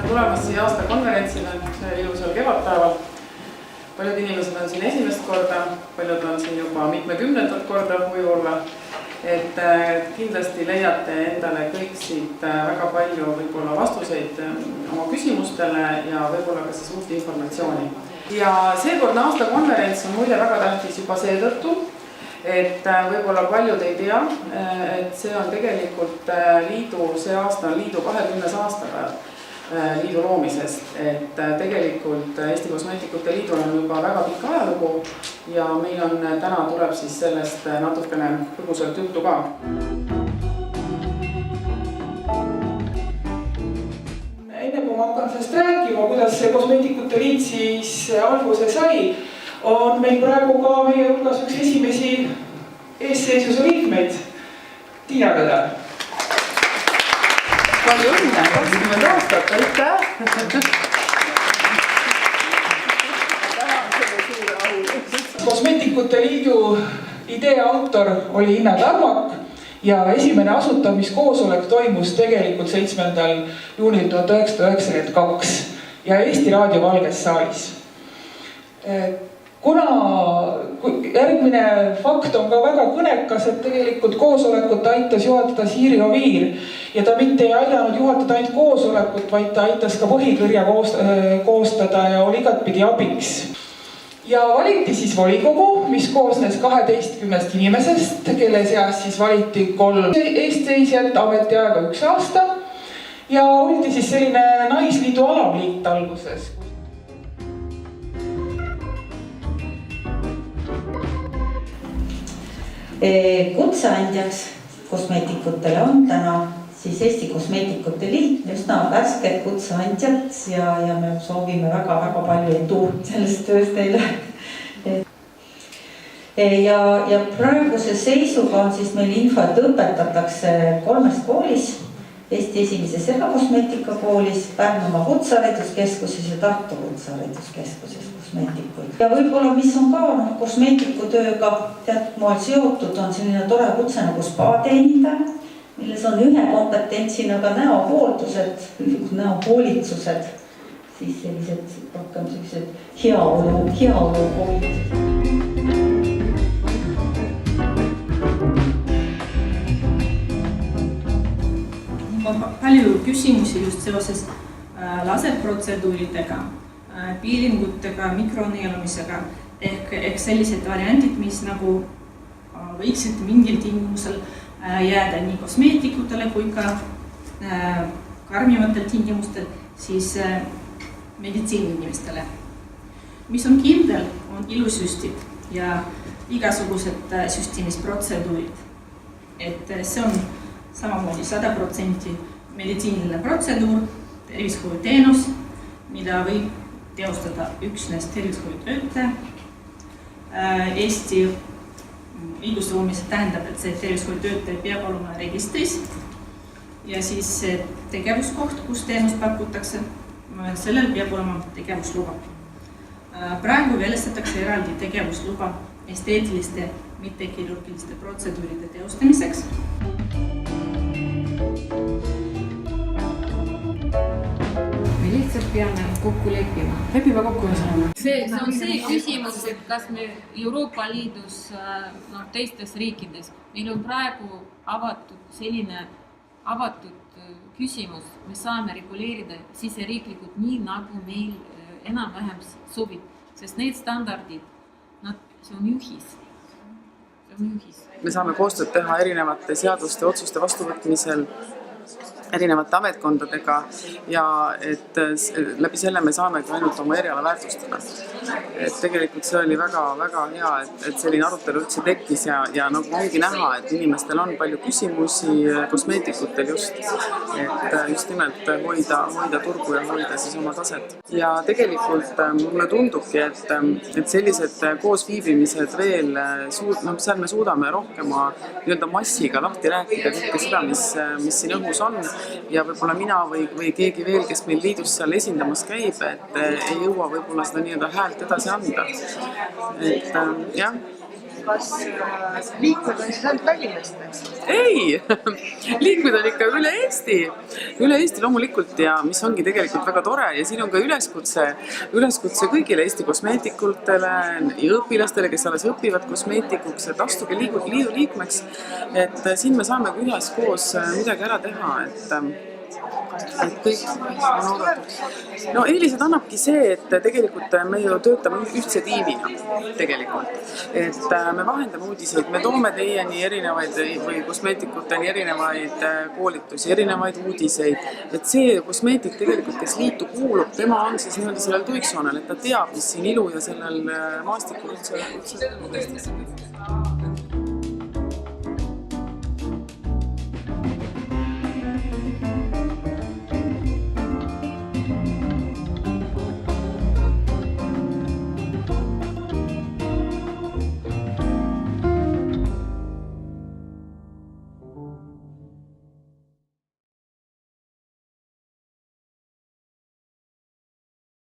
Tulemast siia aasta konverentsile ilusal kevadpäeval. Paljud inimesed on siin esimest korda, paljud on siin juba mitmekümnendat korda võib-olla. Et kindlasti leiate endale kõik siit väga palju võib-olla vastuseid oma küsimustele ja võib-olla ka siis uut informatsiooni. Ja seekordne aasta konverents on muide väga tähtis juba seetõttu, et võib-olla paljud ei tea, et see on tegelikult see aasta on liidu 20. aastapäev. Liidu loomisest, et tegelikult Eesti Kosmeetikute Liidul on juba väga pikk ajalugu ja meil on täna tuleb siis sellest natukene põgusalt juttu ka. Enne kui ma hakkan sellest rääkima, kuidas see Kosmeetikute Liit siis alguse sai, on meil praegu ka meie hulgas üks esimesi eesseisvuse liikmeid, Tiina Kõder. Palju õnne, 20 aastat, aitäh! Kosmeetikute Liidu idee autor oli Inna Tarmak ja esimene asutamiskoosolek toimus tegelikult 7. juunil 1992 ja Eesti Raadio Valges saalis. Kuna järgmine fakt on ka väga kõnekas, et tegelikult koosolekut aitas juhatada Siiri Oviir ja ta mitte ei aidanud juhatada ainult koosolekut, vaid ta aitas ka põhikirja koostada ja oli igatpidi abiks. Ja valiti siis volikogu, mis koosnes 12 inimesest, kelle seas siis valiti 3 eestseisjat ametiaega 1 aasta ja oldi siis selline naisliidu alamliit alguses. Kutseandjaks kosmeetikutele on täna siis Eesti Kosmeetikute Liit, üsna värsked kutseandjad ja me soovime väga palju edu sellest tööst teile. Ja praeguse seisuga on siis meil info, et õpetatakse 3 koolis, Eesti esimeses erakosmeetikakoolis, Pärnumaa Kutsehariduskeskuses ja Tartu Kutsehariduskeskuses kosmeetikuid. Ja võib-olla, mis on ka kosmeetikutööga teatud moel seotud, on selline tore kutse nagu spaateenindaja, milles on ühe kompetentsina ka näohooldused, näohoolitsused, siis sellised rohkem sellised heaolu hoolitused. Palju küsimusi just seoses laserprotseduuridega, piilingutega, mikroneelumisega ehk sellised variandid, mis nagu võiksid mingil tingimusel jääda nii kosmeetikutele kui ka karmimatel tingimustel siis meditsiiniinimestele. Mis on kindel, on ilusüstid ja igasugused süstimisprotseduurid. Et see on samamoodi 100% meditsiiniline protseduur, tervishoiuteenus, mida võib teostada üksnes tervishoiutöötaja. Eesti õigusruumis tähendab, et see tervishoiutöötaja peab olema registris ja siis see tegevuskoht, kus teenus pakutakse, sellel peab olema tegevusluba. Praegu välistatakse eraldi tegevusluba esteetiliste, mittekirurgiliste protseduuride teostamiseks. Me lihtsalt peame kokku leppima. Lepime kokku ühesõnaga. See on see küsimus, et kas me Euroopa Liidus, teistes riikides, meil on praegu selline avatud küsimus, me saame reguleerida siseriiklikult nii, nagu meil enam-vähem sobib, sest need standardid, see on juhis. müügis? Me saame koostööd teha erinevate seaduste, otsuste vastuvõtmisel erinevate ametkondadega ja et läbi selle me saamegi ainult oma eriala väärtustada. Et tegelikult see oli väga hea, et selline arutelu üldse tekkis ja nagu ongi näha, et inimestel on palju küsimusi kosmeetikutel just nimelt hoida turgu ja hoida siis oma taset. Ja tegelikult mulle tundubki, et sellised koosviibimised veel seal me suudame rohkema nii-öelda massiga lahti rääkida kõike seda, mis siin õhus on ja võib-olla mina või keegi veel, kes meil liidus seal esindamas käib, et ei jõua võib-olla seda nii-öelda häält edasi anda. Et jah. Kas liikmed on siis ainult Tallinnast? Ei! Liikmed on ikka üle Eesti loomulikult ja mis ongi tegelikult väga tore ja siin on ka üleskutse kõigile Eesti kosmeetikutele ja õpilastele, kes alles õpivad kosmeetikuks, et astuge liidu liikmeks, et siin me saame üheskoos midagi ära teha, et kõik on oodatud. No eelised annabki see, et tegelikult me ju töötame ühtse tiimina tegelikult. Et me vahendame uudiseid, me toome teieni erinevaid või kosmeetikuteni erinevaid koolitusi, erinevaid uudiseid. Et see kosmeetik tegelikult, kes liitu kuulub, tema on siis nii-öelda sellel tuiksoonel, et ta teab, mis siin ilu ja sellel maastikul üldse.